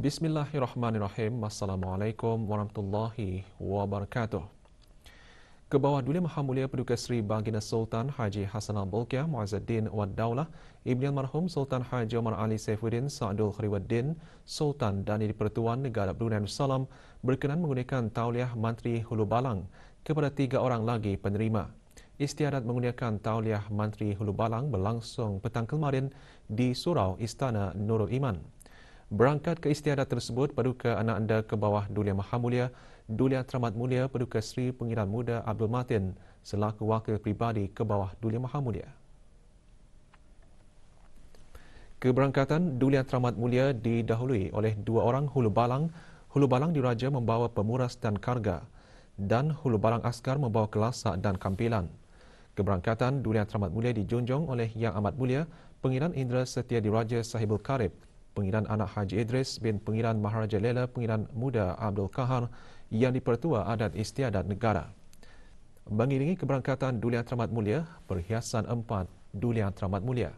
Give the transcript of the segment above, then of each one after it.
Bismillahirrahmanirrahim. Assalamualaikum warahmatullahi wabarakatuh. Ke bawah Duli Maha Mulia Paduka Seri Baginda Sultan Haji Hassan Al-Bolkiah Muazzaddin Wad Daulah, Ibni Almarhum Sultan Haji Omar Ali Saifuddin Sa'dul Khairuddin, Sultan dan Di-Pertuan Negara Brunei Darussalam berkenan menggunakan tauliah Mantri Hulu Balang kepada 3 orang lagi penerima. Istiadat menggunakan tauliah Mantri Hulu Balang berlangsung petang kemarin di Surau Istana Nurul Iman. Berangkat ke istiadat tersebut, Paduka Anak Anda ke bawah Duli Maha Mulia, Duli Teramat Mulia Paduka Seri Pengiran Muda Abdul Matin selaku wakil pribadi ke bawah Duli Maha Mulia. Keberangkatan Duli Teramat Mulia didahului oleh 2 orang hulu balang. Hulu balang diraja membawa pemuras dan karga dan hulu balang askar membawa kelasak dan kampilan. Keberangkatan Duli Teramat Mulia dijunjung oleh Yang Amat Mulia Pengiran Indra Setia Diraja Sahibul Karib, Pengiran Anak Haji Idris bin Pengiran Maharaja Lela Pengiran Muda Abdul Kahar yang Di-Pertua Adat Istiadat Negara. Mengiringi keberangkatan Duli Teramat Mulia, perhiasan 4 Duli Teramat Mulia.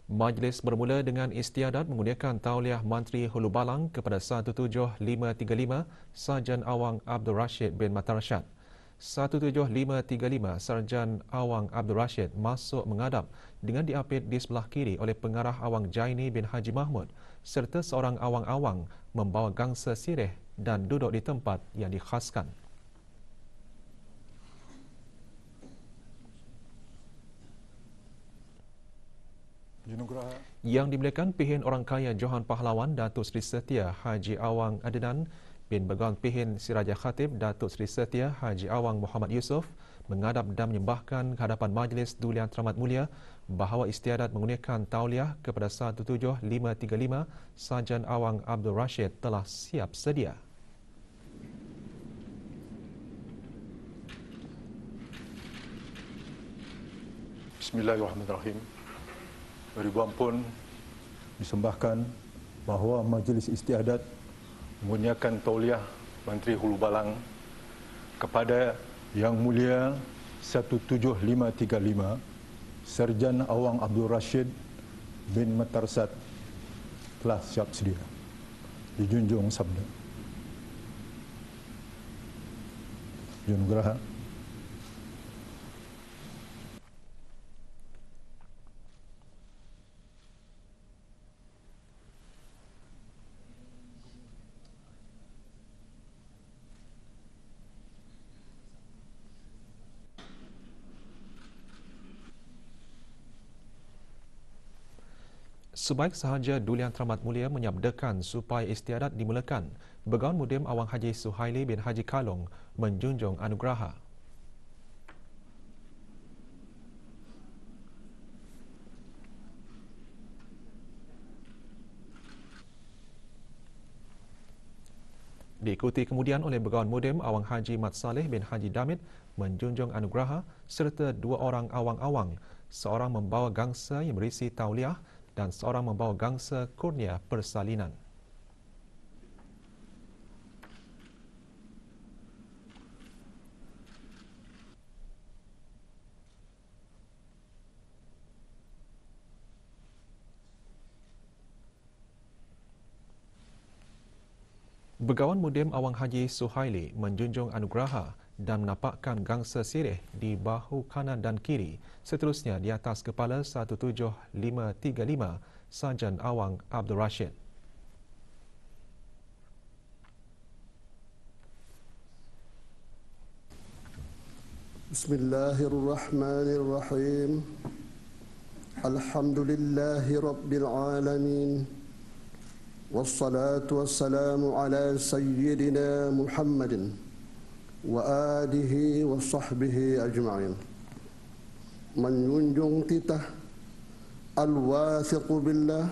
Majlis bermula dengan istiadat menggunakan tauliah Mantri Hulu Balang kepada 17535 Sarjan Awang Abdul Rashid bin Matarsyad. 17535 Sarjan Awang Abdul Rashid masuk menghadap dengan diapit di sebelah kiri oleh pengarah Awang Jaini bin Haji Mahmud serta seorang awang-awang membawa gangsa sirih dan duduk di tempat yang dikhaskan. Yang dimuliakan Pihin Orang Kaya Johan Pahlawan Datuk Seri Setia Haji Awang Adenan bin Begawan Pihin Siraja Khatib Datuk Seri Setia Haji Awang Muhammad Yusof menghadap dan menyembahkan kehadapan Majlis Duli Teramat Mulia bahawa istiadat menggunakan tauliah kepada 17535 Sarjan Awang Abdul Rashid telah siap sedia. Bismillahirrahmanirrahim. Beribu ampun disembahkan bahawa majlis istiadat menggunakan tauliah Mantri Hulu Balang kepada Yang Mulia 17535 Sarjan Awang Abdul Rashid bin Matarsyad telah siap sedia. Dijunjung sabda. Junugraha. Sebaik sahaja Duli Teramat Mulia menyabdakan supaya istiadat dimulakan, Begawan Mudim Awang Haji Suhaili bin Haji Kalong menjunjung anugerah. Diikuti kemudian oleh Begawan Mudim Awang Haji Mat Saleh bin Haji Damit menjunjung anugerah serta 2 orang awang-awang, seorang membawa gangsa yang berisi tauliah dan seorang membawa gangsa kurnia persalinan. Begawan Mudim Awang Haji Suhaili menjunjung anugerah dan menampakkan gangsa sirih di bahu kanan dan kiri, seterusnya di atas kepala 17535 Sarjan Awang Abdul Rashid. Bismillahirrahmanirrahim. Alhamdulillahi Rabbil Alamin. Wassalatu wassalamu ala Sayyidina Muhammadin wa alihi wa sahbihi ajma'in. Menjunjung titah al-wathiqu billah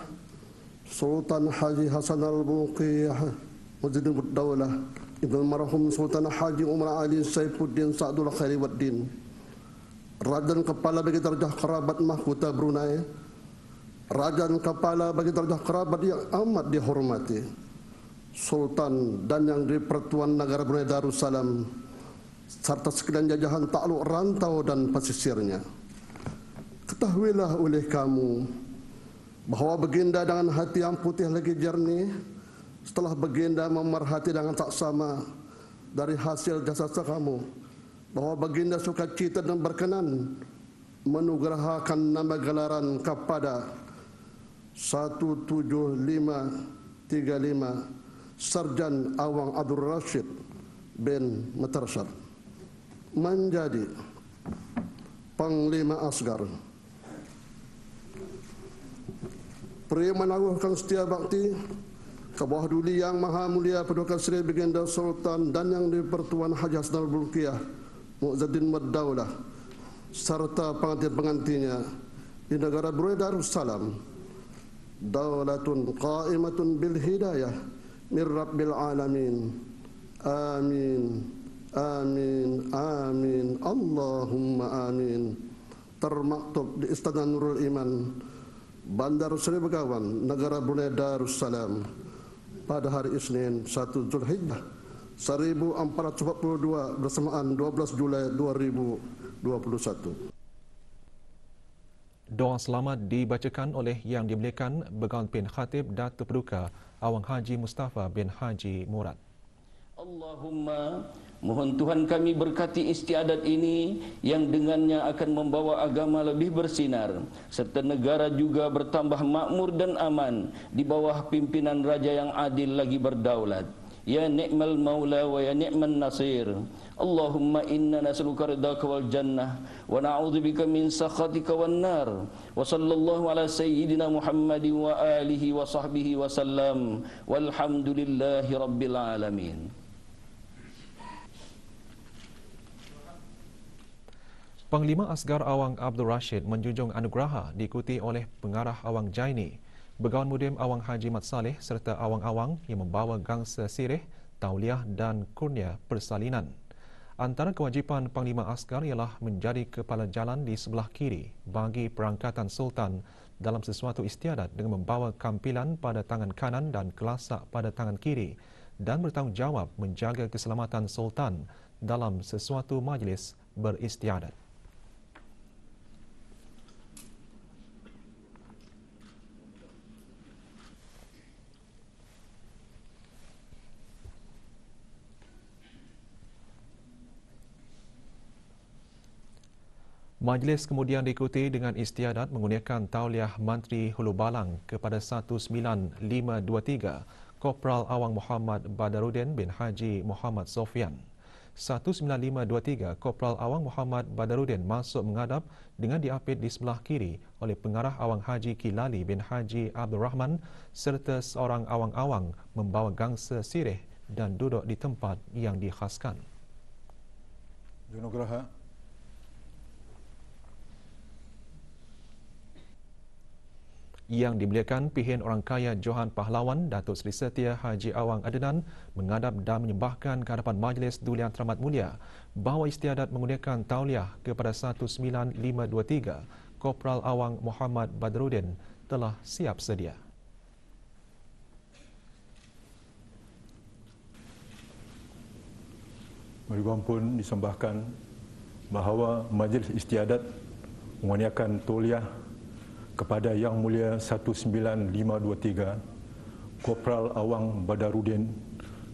Sultan Haji Hassan Al-Bolkiah Muazzaddin Wad Daulah Ibn Almarhum Sultan Haji Omar Ali Saifuddin Sa'dul Khairuddin, Rajan Kepala bagi darjah kerabat mahkota Brunei, Rajan Kepala bagi darjah kerabat yang amat dihormati, Sultan dan Yang di-Pertuan Negara Brunei Darussalam serta sekalian jajahan takluk rantau dan pesisirnya. Ketahuilah oleh kamu bahawa baginda dengan hati yang putih lagi jernih setelah baginda memerhati dengan saksama dari hasil jasa kamu, bahawa baginda suka cita dan berkenan menugerahakan nama gelaran kepada 17535 Sarjan Awang Abdul Rashid bin Matarsad menjadi Panglima Asgar. Pria menaguhkan setia bakti ke bawah duli Yang Maha Mulia Paduka Seri Baginda Sultan dan Yang di-Pertuan Haji Hassanal Bolkiah Mu'izzuddin Waddaulah serta pengantin-pengantinnya di negara Brunei Darussalam, daulatun qa'imatun bil hidayah min rabbil alamin. Amin, amin, amin, Allahumma amin. Termaktub di Istana Nurul Iman, Bandar Seri Begawan, negara Brunei Darussalam, pada hari Isnin 1 Zulhijjah 1442 bersamaan 12 Julai 2021. Doa selamat dibacakan oleh Yang Dimuliakan Begawan Pin Khatib Datuk Paduka Awang Haji Mustafa bin Haji Murad. Allahumma, mohon Tuhan kami berkati istiadat ini yang dengannya akan membawa agama lebih bersinar serta negara juga bertambah makmur dan aman di bawah pimpinan raja yang adil lagi berdaulat. Ya ni'mal maula wa ya ni'man nasir. Allahumma inna nas'aluka ridhaka wal jannah wa na'udzubika min sakhatika wan nar. Wa sallallahu ala sayyidina Muhammadin wa alihi wa sahbihi wa sallam. Walhamdulillahi rabbil alamin. Panglima Asgar Awang Abdul Rashid menjunjung anugerah diikuti oleh Pengarah Awang Jaini, Begawan Mudim Awang Haji Mat Saleh serta awang-awang yang membawa gangsa sirih, tauliah dan kurnia persalinan. Antara kewajipan Panglima Asgar ialah menjadi kepala jalan di sebelah kiri bagi perangkatan Sultan dalam sesuatu istiadat dengan membawa kampilan pada tangan kanan dan kelasak pada tangan kiri dan bertanggungjawab menjaga keselamatan Sultan dalam sesuatu majlis beristiadat. Majlis kemudian diikuti dengan istiadat menggunakan tauliah Menteri Hulu Balang kepada 19523 Kopral Awang Muhammad Badarudin bin Haji Muhammad Sofian. 19523 Kopral Awang Muhammad Badarudin masuk menghadap dengan diapit di sebelah kiri oleh Pengarah Awang Haji Kilali bin Haji Abdul Rahman serta seorang awang-awang membawa gangsa sirih dan duduk di tempat yang dikhaskan. Anugerah Yang dimuliakan Pihin Orang Kaya Johan Pahlawan Datuk Seri Setia Haji Awang Adenan menghadap dan menyembahkan ke hadapan Majlis Duli Yang Teramat Mulia bahawa istiadat menggunakan tauliah kepada 19523 Kopral Awang Muhammad Badrudin telah siap sedia. Meribuan pun disembahkan bahawa Majlis Istiadat mengurniakan tauliah kepada Yang Mulia 19523 Kopral Awang Badarudin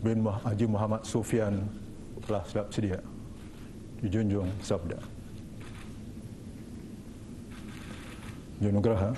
bin Haji Muhammad Sofian telah siap sedia. Dijunjung sabda. Janugraha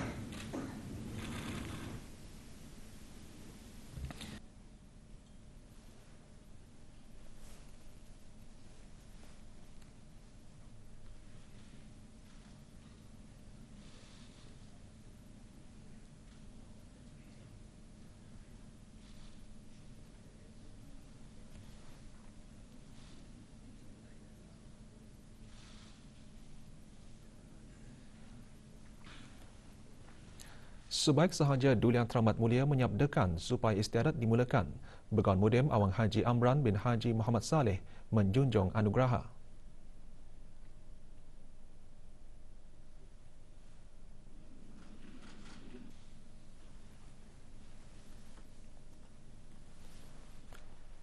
Sebaik sahaja Duli Yang Teramat Mulia menyabdakan supaya istiadat dimulakan, Begawan Mudim Awang Haji Amran bin Haji Muhammad Saleh menjunjung anugerah.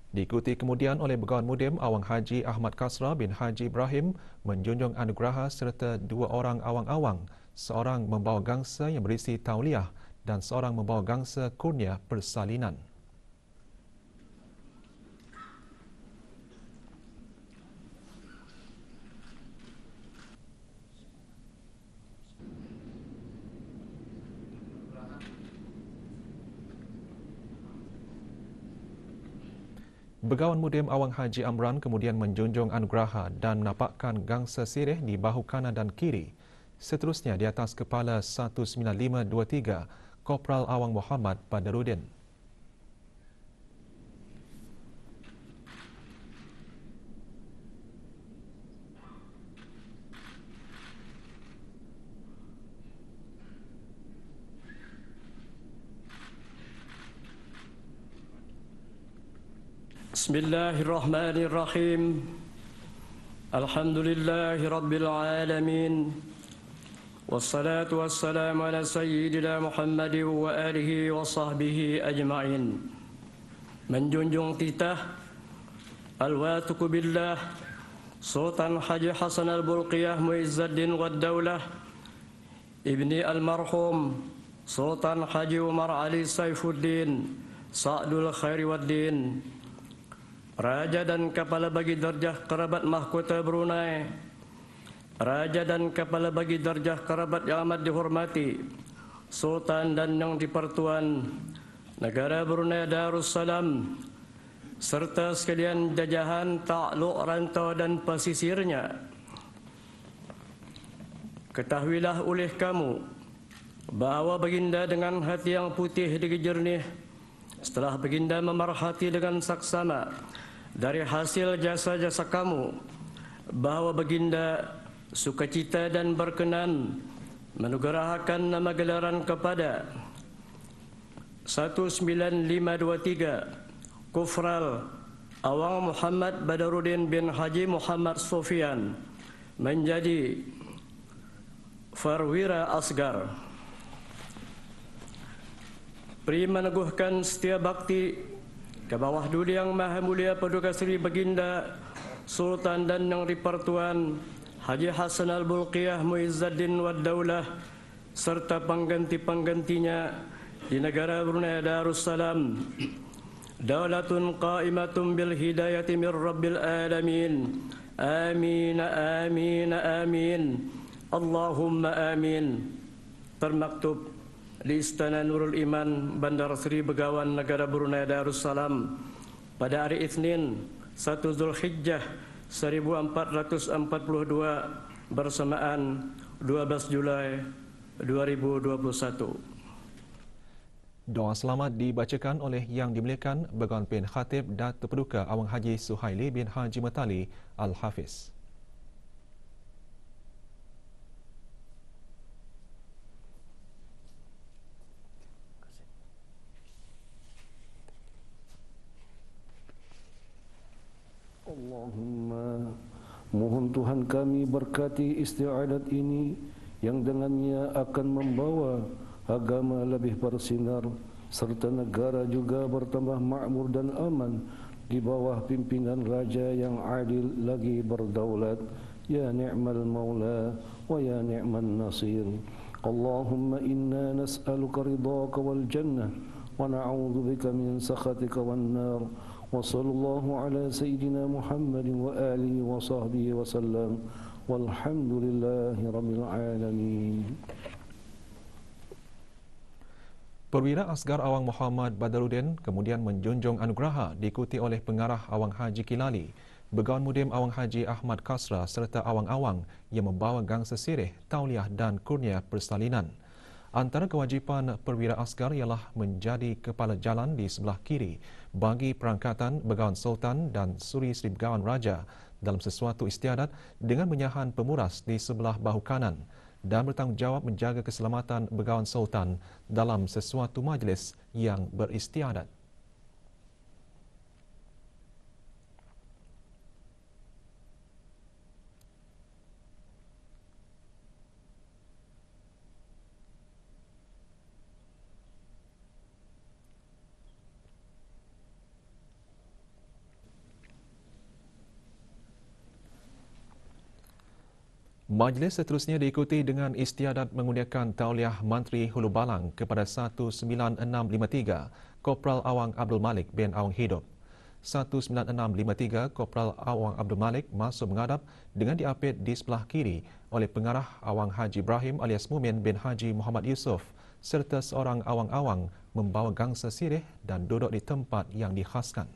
Diikuti kemudian oleh Begawan Mudim Awang Haji Ahmad Kasra bin Haji Ibrahim menjunjung anugerah serta 2 orang awang-awang, seorang membawa gangsa yang berisi tauliah dan seorang membawa gangsa kurnia persalinan. Begawan Mudim Awang Haji Amran kemudian menjunjung anugerah dan menampakkan gangsa sirih di bahu kanan dan kiri. Seterusnya di atas kepala 19523 Kopral Awang Muhammad Badarudin. Bismillahirrahmanirrahim. Alhamdulillahi Rabbil Alamin. Wassalatu wassalamu ala Sayyidina Muhammad wa alihi wa sahbihi ajma'in. Menjunjung titah Al-Wathiqu Billah Sultan Haji Hasan Al-Bulqiyah Muizzuddin Wad-Daulah Ibni Al-Marhum Sultan Haji Umar Ali Saifuddin Sa'dul Khairi Waddin, Raja dan Kepala Bagi Darjah Kerabat Mahkota Brunei, Raja dan Kepala Bagi Darjah Kerabat yang amat dihormati, Sultan dan yang dipertuan Negara Brunei Darussalam, serta sekalian jajahan takluk rantau dan pesisirnya. Ketahuilah oleh kamu bahawa baginda dengan hati yang putih dan jernih, setelah baginda memerhati dengan saksama dari hasil jasa-jasa kamu, bahawa baginda sukacita dan berkenan menugerahkan nama gelaran kepada 19523 Kufral Awang Muhammad Badarudin bin Haji Muhammad Sofian menjadi Perwira Asgar. Pri meneguhkan setia bakti ke bawah Duli Yang Maha Mulia Paduka Seri Baginda Sultan dan Yang Dipertuan Haji Hasan Al-Bulqiyah Muizzuddin Wad-Daulah serta pengganti-penggantinya di negara Brunei Darussalam. Daulatun qa'imatun bil hidayati min Rabbil Alamin. Amin, amin, amin. Allahumma amin. Termaktub di Istana Nurul Iman, Bandar Seri Begawan, negara Brunei Darussalam pada hari Isnin 1 Zulhijjah 1442 bersamaan 12 Julai 2021. Doa selamat dibacakan oleh Yang Dimuliakan Begawan bin Khatib Datuk Paduka Awang Haji Suhaili bin Haji Matali Al-Hafiz. Allahumma, mohon Tuhan kami berkati istiadat ini yang dengannya akan membawa agama lebih bersinar serta negara juga bertambah makmur dan aman di bawah pimpinan raja yang adil lagi berdaulat. Ya ni'mal maula wa ya ni'man nasir. Allahumma inna nas'aluka ridhaka wal jannah wa na'udzubika min sakhatika wan nar. Wa sallallahu ala sayyidina Muhammad wa alihi wa sahbihi wa sallam. Walhamdulillahi rabbil alamin. Perwira Asgar Awang Muhammad Badarudin kemudian menjunjung anugerah diikuti oleh Pengarah Awang Haji Kilali, Begawan Mudim Awang Haji Ahmad Kasra serta awang-awang yang membawa gangsa sirih, tauliah dan kurnia persalinan. Antara kewajipan Perwira Asgar ialah menjadi kepala jalan di sebelah kiri bagi perangkatan Begawan Sultan dan Suri Sri Begawan Raja dalam sesuatu istiadat dengan menyahan pemuras di sebelah bahu kanan dan bertanggungjawab menjaga keselamatan Begawan Sultan dalam sesuatu majlis yang beristiadat. Majlis seterusnya diikuti dengan istiadat mengundiakan tauliah Menteri Hulu Balang kepada 19653 Kopral Awang Abdul Malik bin Awang Hidup. 19653 Kopral Awang Abdul Malik masuk menghadap dengan diapit di sebelah kiri oleh pengarah Awang Haji Ibrahim alias Mumin bin Haji Muhammad Yusof serta seorang awang-awang membawa gangsa sirih dan duduk di tempat yang dikhaskan.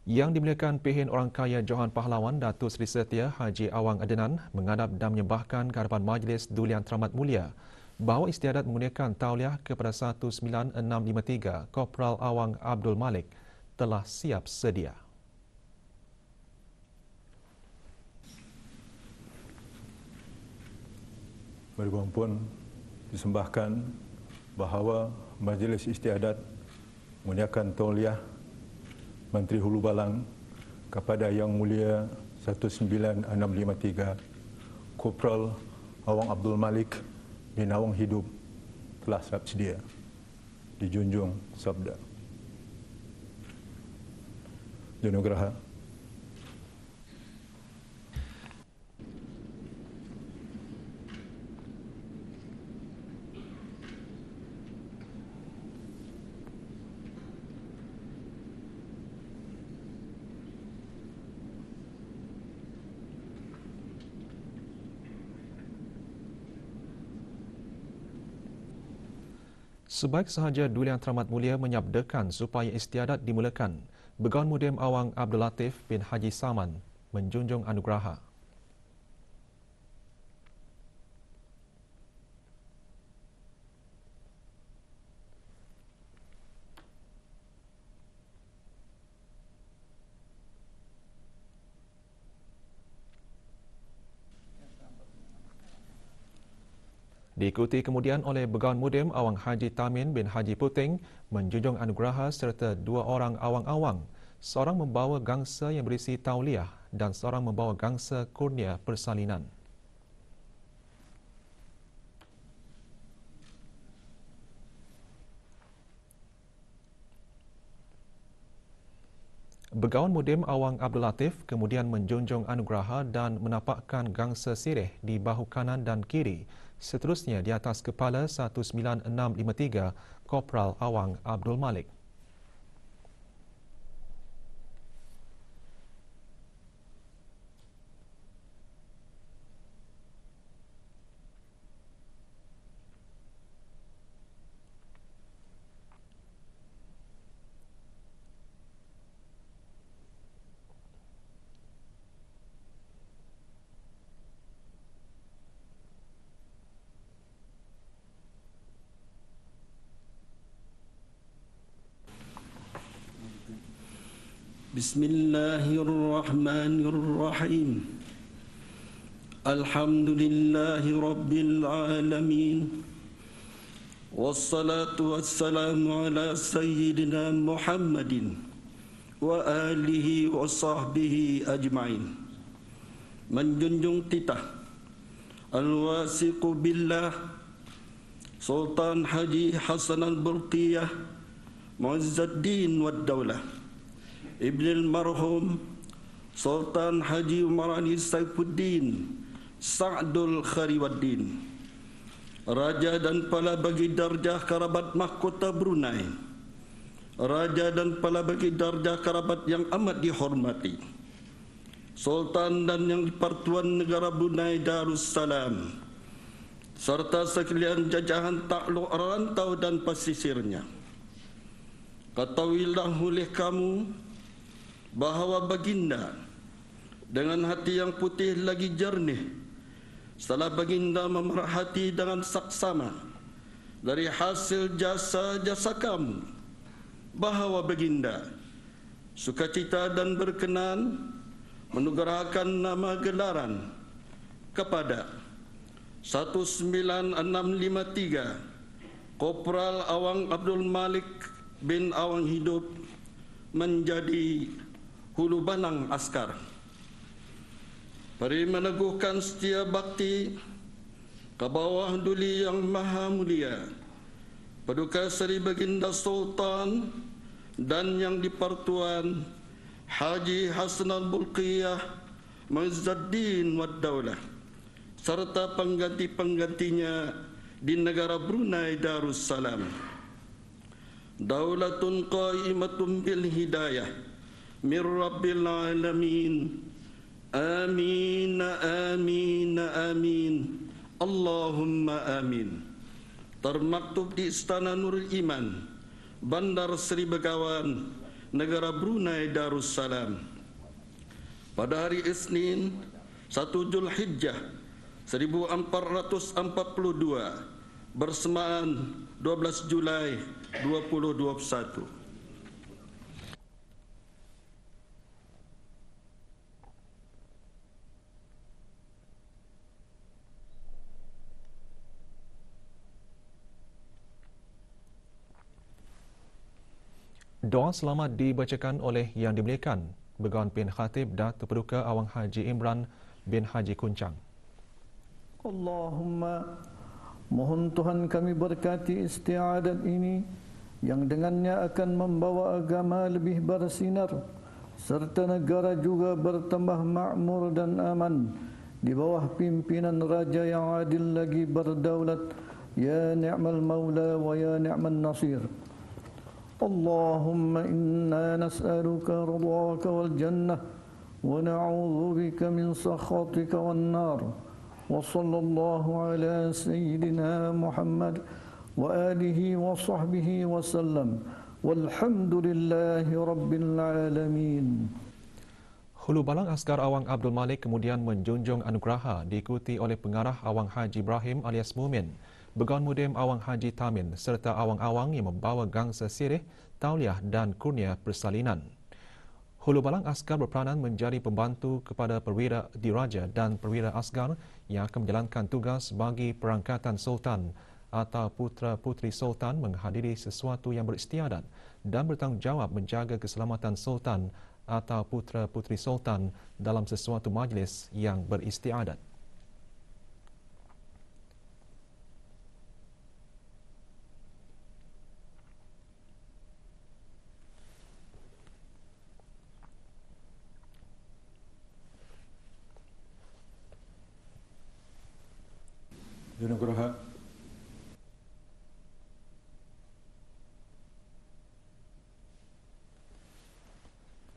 Yang dimuliakan Pehin Orang Kaya Johan Pahlawan Datuk Seri Setia Haji Awang Adenan menghadap dan menyembahkan ke hadapan Majlis Dulian Teramat Mulia bahawa istiadat mengundiakan tauliah kepada 19653 Kopral Awang Abdul Malik telah siap sedia. Baru pun disembahkan bahawa Majlis Istiadat mengundiakan tauliah Menteri Hulu Balang kepada Yang Mulia 19653 Kopral Awang Abdul Malik bin Awang Hidup telah siap sedia. Dijunjung sabda. Janugraha. Sebaik sahaja Dulian Teramat Mulia menyabdakan supaya istiadat dimulakan, Begawan Mudim Awang Abdul Latif bin Haji Saman menjunjung anugerah. Diikuti kemudian oleh Begawan Mudim Awang Haji Tamin bin Haji Puting menjunjung anugerah serta dua orang awang-awang, seorang membawa gangsa yang berisi tauliah dan seorang membawa gangsa kurnia persalinan. Begawan Mudim Awang Abdul Latif kemudian menjunjung anugerah dan menapakkan gangsa sirih di bahu kanan dan kiri, seterusnya di atas kepala 19653 Kopral Awang Abdul Malik. Bismillahirrahmanirrahim. Alhamdulillahi Rabbil Alamin. Wassalatu wassalamu ala Sayyidina Muhammadin wa alihi wa sahbihi ajma'in. Menjunjung titah Al-Wasiqu Billah Sultan Haji Hasan Al-Bulqiyah Mu'izzuddin Wad Daulah Ibn al-Marhum Sultan Haji Umar Ali Saifuddin Sa'dul Khariwaddin, Raja dan Pala bagi darjah karabat mahkota Brunei, Raja dan Pala bagi darjah karabat yang amat dihormati, Sultan dan yang Pertuan Negara Brunei Darussalam, serta sekalian jajahan takluk rantau dan pesisirnya. Ketahuilah oleh kamu bahawa baginda dengan hati yang putih lagi jernih setelah baginda memerhati dengan saksama dari hasil jasa-jasa kamu, bahawa baginda sukacita dan berkenan menugerahkan nama gelaran kepada 19653 Kopral Awang Abdul Malik bin Awang Hidup menjadi Hulu Balang Askar. Peri meneguhkan setia bakti ke bawah Duli Yang Maha Mulia Paduka Seri Baginda Sultan dan Yang di-Pertuan Haji Hassanal Bolkiah Muizzuddin wad Daulah serta pengganti-penggantinya di negara Brunei Darussalam. Daulatun qaimatun bil hidayah min rabbil alamin. Amin, amin, amin. Allahumma amin. Termaktub di Istana Nurul Iman, Bandar Seri Begawan, negara Brunei Darussalam. Pada hari Isnin 1 Zulhijjah 1442 bersamaan 12 Julai 2021. Doa selamat dibacakan oleh Yang Dimuliakan Begawan bin Khatib Datuk Paduka Awang Haji Imran bin Haji Kuncang. Allahumma, mohon Tuhan kami berkati istiadat ini yang dengannya akan membawa agama lebih bersinar serta negara juga bertambah makmur dan aman di bawah pimpinan raja yang adil lagi berdaulat. Ya ni'mal maula wa ya ni'mal nasir. Allahumma inna nas'aluka ridhaka wal jannah wa na'udzu bika min sakhatika wan nar. Wa sallallahu ala sayyidina Muhammad wa alihi wa sahbihi wa sallam. Walhamdulillahi rabbil alamin. Hulu Balang Askar Awang Abdul Malik kemudian menjunjung anugerah diikuti oleh pengarah Awang Haji Ibrahim alias Mumin, Begawan Mudim Awang Haji Tamin serta awang-awang yang membawa gangsa sirih, tauliah dan kurnia persalinan. Hulu Balang Askar berperanan menjadi pembantu kepada perwira diraja dan perwira asgar yang akan menjalankan tugas bagi perangkatan Sultan atau putera-puteri Sultan menghadiri sesuatu yang beristiadat dan bertanggungjawab menjaga keselamatan Sultan atau putera-puteri Sultan dalam sesuatu majlis yang beristiadat. Anugerah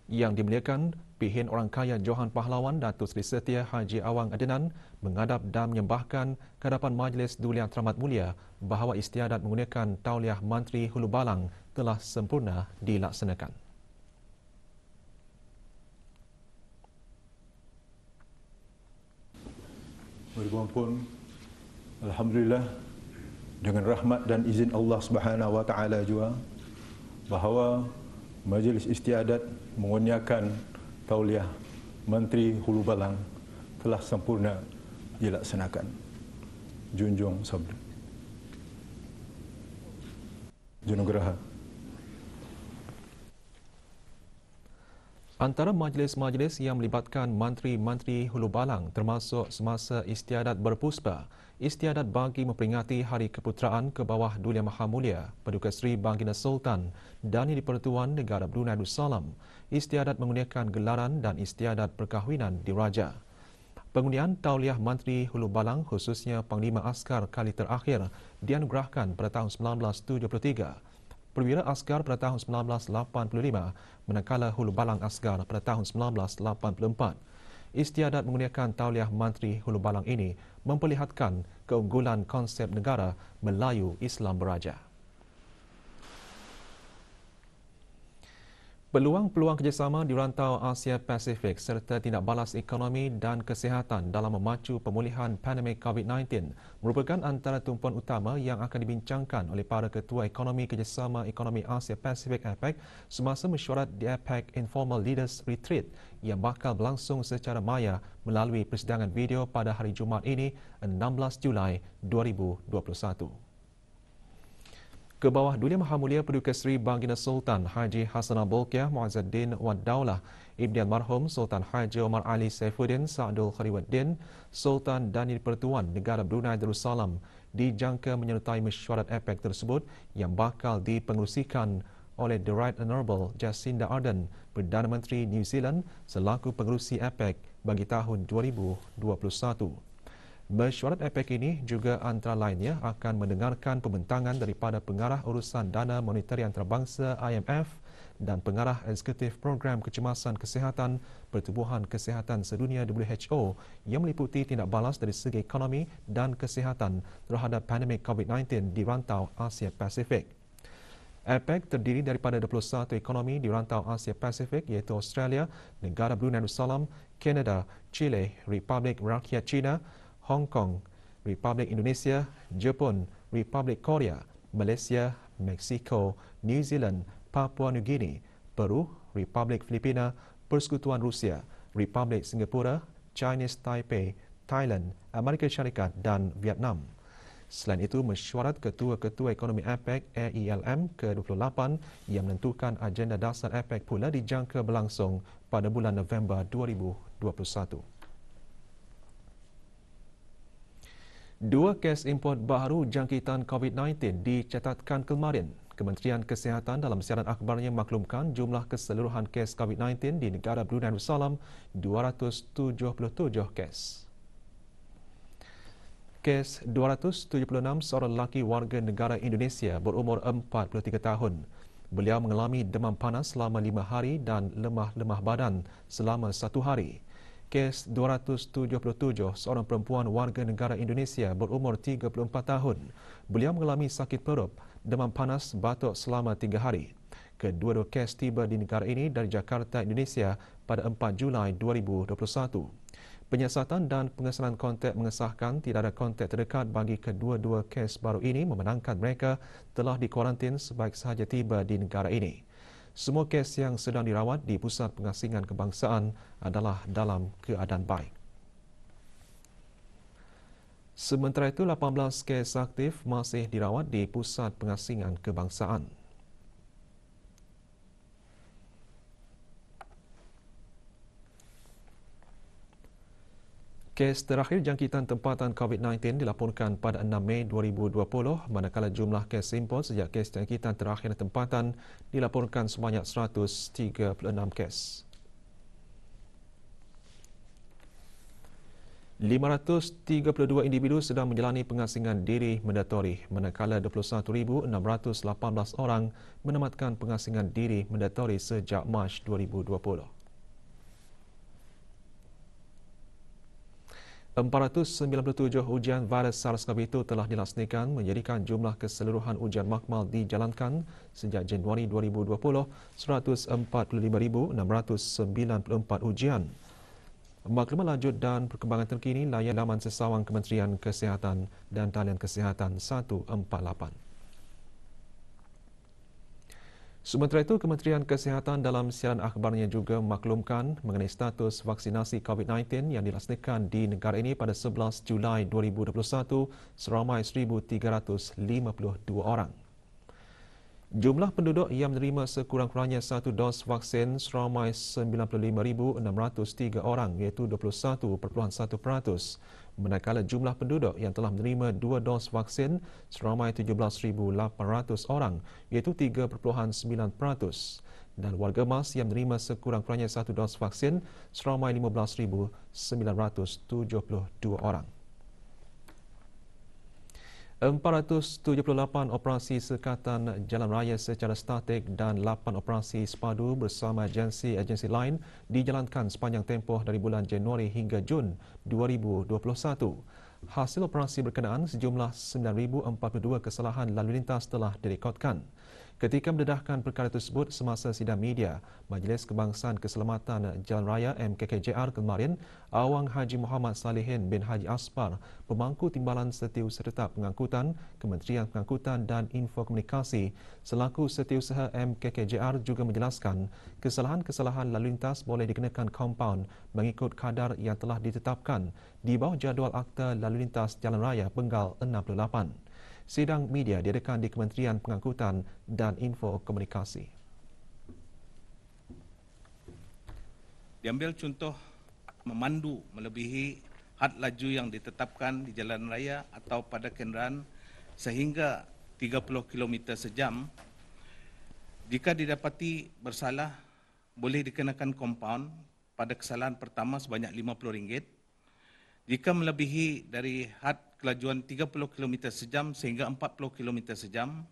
Yang dimuliakan Pihin Orang Kaya Johan Pahlawan Datuk Seri Setia Haji Awang Adenan menghadap dan menyembahkan ke hadapan Majlis Duli Yang Teramat Mulia bahawa istiadat menggunakan tauliah Mantri Hulu Balang telah sempurna dilaksanakan. Berkumpul, alhamdulillah dengan rahmat dan izin Allah Subhanahu wa taala juga bahawa Majlis Istiadat mengurniakan tauliah Menteri Hulu Balang telah sempurna dilaksanakan. Junjung sabda. Junugeraha. Antara majlis-majlis yang melibatkan Menteri-Menteri Hulu Balang termasuk semasa istiadat berpuspa, istiadat bagi memperingati Hari Keputeraan ke bawah Duli Yang Maha Mulia Paduka Seri Baginda Sultan dan Yang di-Pertuan Negara Brunei Darussalam, istiadat menggunakan gelaran dan istiadat perkahwinan diraja. Pengundian tauliah Menteri Hulu Balang khususnya Panglima Askar kali terakhir dianugerahkan pada tahun 1973. Perwira Askar pada tahun 1985, manakala Hulu Balang Askar pada tahun 1984. Istiadat menggunakan tauliah Menteri Hulu Balang ini memperlihatkan keunggulan konsep negara Melayu Islam Beraja. Peluang-peluang kerjasama di rantau Asia Pasifik serta tindak balas ekonomi dan kesihatan dalam memacu pemulihan pandemik COVID-19 merupakan antara tumpuan utama yang akan dibincangkan oleh para ketua ekonomi kerjasama ekonomi Asia Pasifik APEC semasa mesyuarat di APEC Informal Leaders Retreat yang bakal berlangsung secara maya melalui persidangan video pada hari Jumaat ini 16 Julai 2021. Ke bawah Duli Yang Maha Mulia Paduka Seri Baginda Sultan Haji Hassanal Bolkiah Muizzuddin wad Daulah, Ibni Almarhum Sultan Haji Omar Ali Saifuddin Sa'dul Khairuddin, Sultan dan Yang di-Pertuan Negara Brunei Darussalam, dijangka menyertai mesyuarat APEC tersebut yang bakal dipengerusikan oleh The Right Honourable Jacinda Ardern, Perdana Menteri New Zealand selaku pengerusi APEC bagi tahun 2021. Mesyuarat APEC ini juga antara lainnya akan mendengarkan pembentangan daripada Pengarah Urusan Dana Monetari Antarabangsa IMF dan Pengarah Eksekutif Program Kecemasan Kesihatan Pertubuhan Kesihatan Sedunia WHO yang meliputi tindak balas dari segi ekonomi dan kesihatan terhadap pandemik COVID-19 di rantau Asia Pasifik. APEC terdiri daripada 21 ekonomi di rantau Asia Pasifik iaitu Australia, negara Brunei Darussalam, Kanada, Chile, Republik Rakyat China, Hong Kong, Republik Indonesia, Jepun, Republik Korea, Malaysia, Meksiko, New Zealand, Papua New Guinea, Peru, Republik Filipina, Persekutuan Rusia, Republik Singapura, Chinese Taipei, Thailand, Amerika Syarikat dan Vietnam. Selain itu, mesyuarat Ketua-Ketua Ekonomi APEC AELM ke-28 yang menentukan agenda dasar APEC pula dijangka berlangsung pada bulan November 2021. Dua kes import baru jangkitan COVID-19 dicatatkan kemarin. Kementerian Kesihatan dalam siaran akhbarnya maklumkan jumlah keseluruhan kes COVID-19 di negara Brunei Darussalam 277 kes. Kes 276 seorang lelaki warga negara Indonesia berumur 43 tahun. Beliau mengalami demam panas selama 5 hari dan lemah-lemah badan selama 1 hari. Kes 277 seorang perempuan warga negara Indonesia berumur 34 tahun. Beliau mengalami sakit perut, demam panas, batuk selama 3 hari. Kedua-dua kes tiba di negara ini dari Jakarta, Indonesia pada 4 Julai 2021. Penyiasatan dan pengesanan kontak mengesahkan tidak ada kontak terdekat bagi kedua-dua kes baru ini membenarkan mereka telah dikuarantin sebaik sahaja tiba di negara ini. Semua kes yang sedang dirawat di Pusat Pengasingan Kebangsaan adalah dalam keadaan baik. Sementara itu, 18 kes aktif masih dirawat di Pusat Pengasingan Kebangsaan. Kes terakhir jangkitan tempatan COVID-19 dilaporkan pada 6 Mei 2020, manakala jumlah kes import sejak kes jangkitan terakhir tempatan dilaporkan sebanyak 136 kes. 532 individu sedang menjalani pengasingan diri mandatori, manakala 21,618 orang menamatkan pengasingan diri mandatori sejak Mac 2020. 497 ujian virus SARS-CoV-2 telah dilaksanakan menjadikan jumlah keseluruhan ujian makmal dijalankan sejak Januari 2020 145,694 ujian. Maklumat lanjut dan perkembangan terkini layan laman sesawang Kementerian Kesihatan dan Talian Kesihatan 148. Sementara itu, Kementerian Kesihatan dalam siaran akhbarnya juga memaklumkan mengenai status vaksinasi COVID-19 yang dilaksanakan di negara ini pada 11 Julai 2021 seramai 1,352 orang. Jumlah penduduk yang menerima sekurang-kurangnya 1 dos vaksin seramai 95,603 orang iaitu 21.1%. Manakala jumlah penduduk yang telah menerima 2 dos vaksin seramai 17,800 orang iaitu 3.9%. Dan warga emas yang menerima sekurang-kurangnya 1 dos vaksin seramai 15,972 orang. 478 operasi sekatan jalan raya secara statik dan 8 operasi sepadu bersama agensi-agensi lain dijalankan sepanjang tempoh dari bulan Januari hingga Jun 2021. Hasil operasi berkenaan sejumlah 9,042 kesalahan lalu lintas telah direkodkan. Ketika mendedahkan perkara tersebut semasa sidang media, Majlis Kebangsaan Keselamatan Jalan Raya MKKJR kemarin, Awang Haji Muhammad Salihin bin Haji Asbar, Pemangku Timbalan Setiausaha Pengangkutan, Kementerian Pengangkutan dan Infokomunikasi, selaku Setiausaha MKKJR juga menjelaskan kesalahan-kesalahan lalu lintas boleh dikenakan kompaun mengikut kadar yang telah ditetapkan di bawah jadual Akta Lalu Lintas Jalan Raya Penggal 68. Sidang media diadakan di Kementerian Pengangkutan dan Infokomunikasi. Diambil contoh memandu melebihi had laju yang ditetapkan di jalan raya atau pada kenderaan sehingga 30 km sejam. Jika didapati bersalah, boleh dikenakan kompaun pada kesalahan pertama sebanyak RM50. Jika melebihi dari had kelajuan 30 km sejam sehingga 40 km sejam,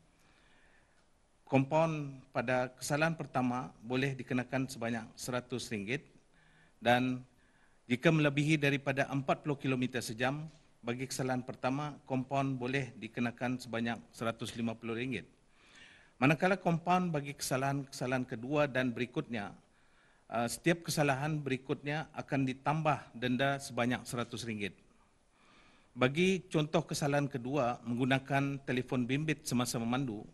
kompaun pada kesalahan pertama boleh dikenakan sebanyak RM100 dan jika melebihi daripada 40 km sejam bagi kesalahan pertama, kompaun boleh dikenakan sebanyak RM150. Manakala kompaun bagi kesalahan kedua dan berikutnya, setiap kesalahan berikutnya akan ditambah denda sebanyak RM100. Bagi contoh kesalahan kedua menggunakan telefon bimbit semasa memandu,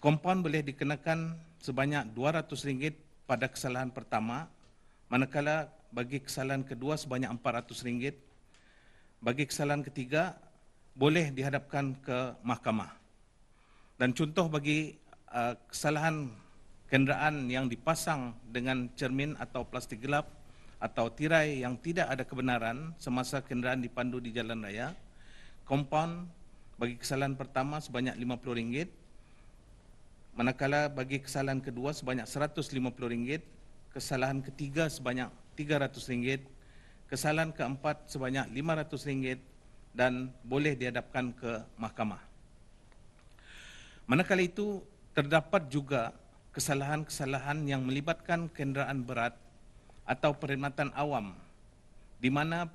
kompaun boleh dikenakan sebanyak RM200 pada kesalahan pertama, manakala bagi kesalahan kedua sebanyak RM400. Bagi kesalahan ketiga, boleh dihadapkan ke mahkamah. Dan contoh bagi kesalahan kenderaan yang dipasang dengan cermin atau plastik gelap atau tirai yang tidak ada kebenaran semasa kenderaan dipandu di jalan raya, kompaun bagi kesalahan pertama sebanyak RM50, manakala bagi kesalahan kedua sebanyak RM150, kesalahan ketiga sebanyak RM300, kesalahan keempat sebanyak RM500 dan boleh dihadapkan ke mahkamah. Manakala itu, terdapat juga kesalahan-kesalahan yang melibatkan kenderaan berat atau perkhidmatan awam, di mana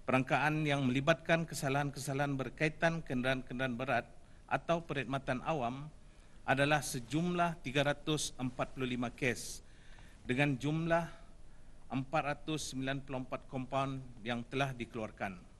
perangkaan yang melibatkan kesalahan-kesalahan berkaitan kenderaan-kenderaan berat atau perkhidmatan awam adalah sejumlah 345 kes dengan jumlah 494 kompaun yang telah dikeluarkan.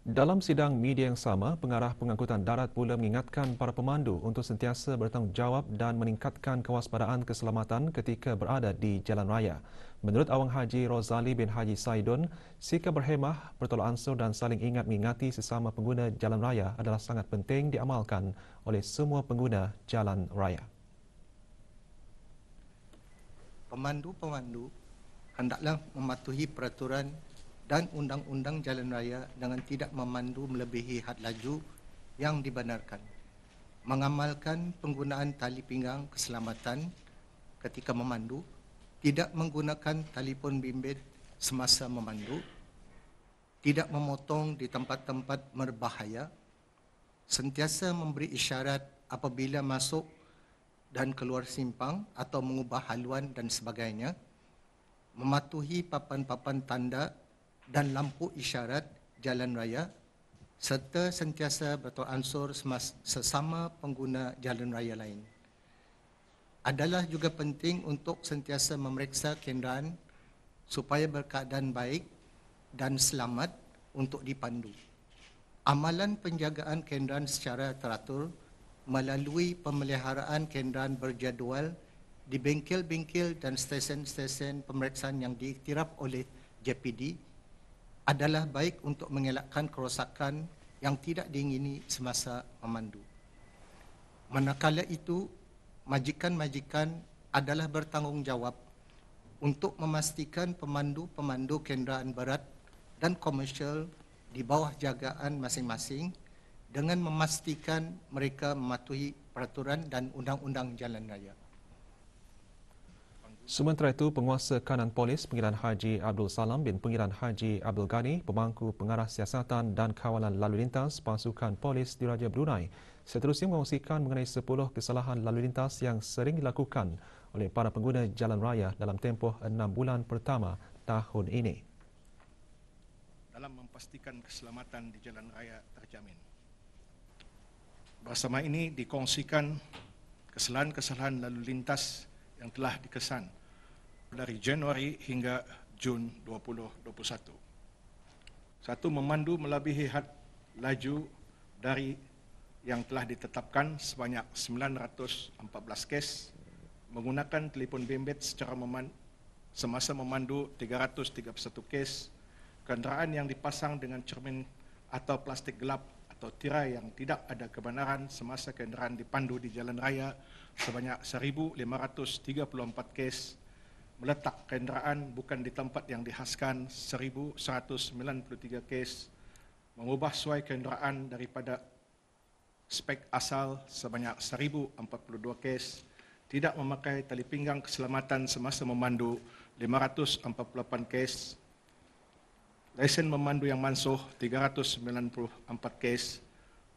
Dalam sidang media yang sama, Pengarah Pengangkutan Darat pula mengingatkan para pemandu untuk sentiasa bertanggungjawab dan meningkatkan kewaspadaan keselamatan ketika berada di jalan raya. Menurut Awang Haji Rozali bin Haji Saidun, sikap berhemah, bertolak ansur dan saling ingat mengingati sesama pengguna jalan raya adalah sangat penting diamalkan oleh semua pengguna jalan raya. Pemandu-pemandu hendaklah mematuhi peraturan dan undang-undang jalan raya dengan tidak memandu melebihi had laju yang dibenarkan. Mengamalkan penggunaan tali pinggang keselamatan ketika memandu, tidak menggunakan telefon bimbit semasa memandu, tidak memotong di tempat-tempat berbahaya, sentiasa memberi isyarat apabila masuk dan keluar simpang atau mengubah haluan dan sebagainya, mematuhi papan-papan tanda dan lampu isyarat jalan raya serta sentiasa bertolak ansur sesama pengguna jalan raya lain. Adalah juga penting untuk sentiasa memeriksa kenderaan supaya berkeadaan baik dan selamat untuk dipandu. Amalan penjagaan kenderaan secara teratur melalui pemeliharaan kenderaan berjadual di bengkel-bengkel dan stesen-stesen pemeriksaan yang diiktiraf oleh JPD adalah baik untuk mengelakkan kerosakan yang tidak diingini semasa memandu. Manakala itu, majikan-majikan adalah bertanggungjawab untuk memastikan pemandu-pemandu kenderaan berat dan komersial di bawah jagaan masing-masing dengan memastikan mereka mematuhi peraturan dan undang-undang jalan raya. Sementara itu, Penguasa Kanan Polis Pengirian Haji Abdul Salam bin Pengirian Haji Abdul Ghani, Pemangku Pengarah Siasatan dan Kawalan Lalu Lintas Pasukan Polis Diraja Brunei, seterusnya mengongsikan mengenai 10 kesalahan lalu lintas yang sering dilakukan oleh para pengguna jalan raya dalam tempoh 6 bulan pertama tahun ini. Dalam memastikan keselamatan di jalan raya terjamin. Bersama ini dikongsikan kesalahan-kesalahan lalu lintas yang telah dikesan dari Januari hingga Jun 2021. Satu, memandu melebihi had laju dari yang telah ditetapkan sebanyak 914 kes, menggunakan telefon bimbit secara semasa memandu 331 kes, kenderaan yang dipasang dengan cermin atau plastik gelap atau tirai yang tidak ada kebenaran semasa kenderaan dipandu di jalan raya sebanyak 1,534 kes, meletak kenderaan bukan di tempat yang dihaskan 1,193 kes, mengubah suai kenderaan daripada spek asal sebanyak 1,042 kes, tidak memakai tali pinggang keselamatan semasa memandu 548 kes, lesen memandu yang mansuh 394 kes,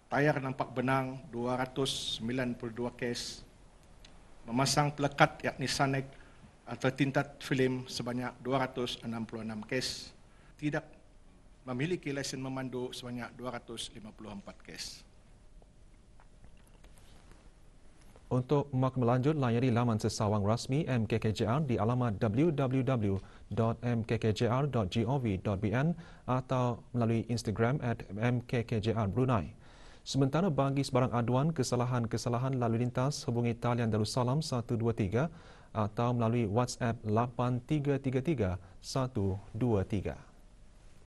tayar nampak benang 292 kes, memasang pelekat yakni sanek atau tintat film sebanyak 266 kes, tidak memiliki lesen memandu sebanyak 254 kes. Untuk maklumat lanjut, layari laman sesawang rasmi MKKJR di alamat www.mkkjr.gov.bn atau melalui Instagram @mkkjrbrunei. Sementara bagi sebarang aduan kesalahan-kesalahan lalu lintas, hubungi talian Darussalam 123 atau melalui WhatsApp 8333 123.